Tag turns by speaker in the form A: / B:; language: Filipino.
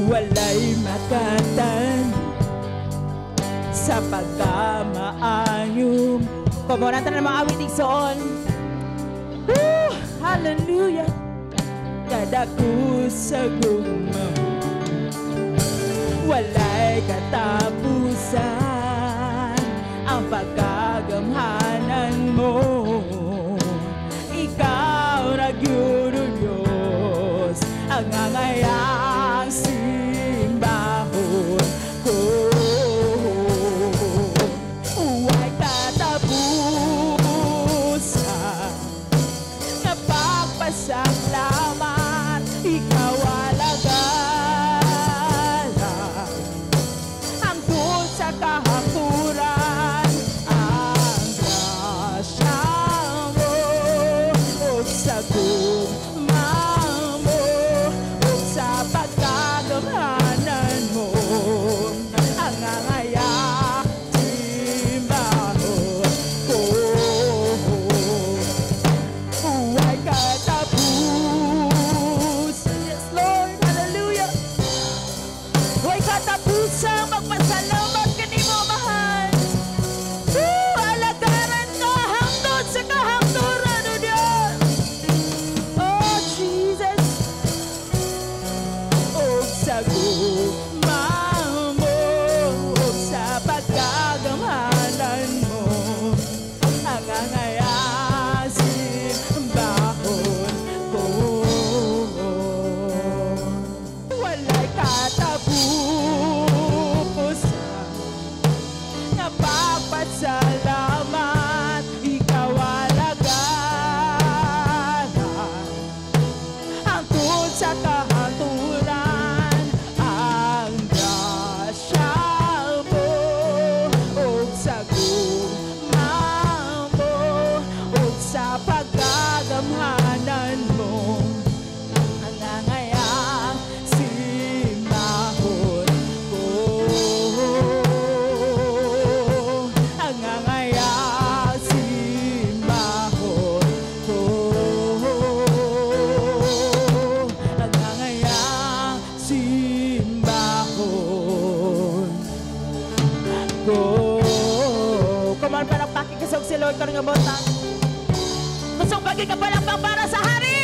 A: walay makatan sa pagkamaayong. Paboranta na mga awiting soon. Hallelujah. Kadako sa gumam, walay katapusan ang pagkagamhanan mo. Ikaw nagyuro Diyos ang angayang simbahon ko. Huwag katapusan na pagpasalamat. Ikaw alagala hangtod sa kahapuran. Ang grasya mo o sa gugma mo o sa pagkagamhanan mo, ang angaya simbahon ko. Huwag katapusan, yes Lord, hallelujah. Huwag katapusan magpasalamat kanimo mahal. Alagaran ka hangtod sa kahangturan, O Diyos. Oh Jesus, o sa gugma mo o sa pagkagamhanan mo, ang angaya simbahon ko. Walay katapusan na pagpasalamat. Ikaw alagala hangtod sa kahatulan. Ang grasya mo o sa gugma mo o sa pagkagamhanan mo, ang angayang simbahon ko. Ang angayang simbahon ko. Ang angayang simbahon ko. Come on, palakpakin kasog si Lord karong nga botang. Gustong pagkikapalakpak para sa hari.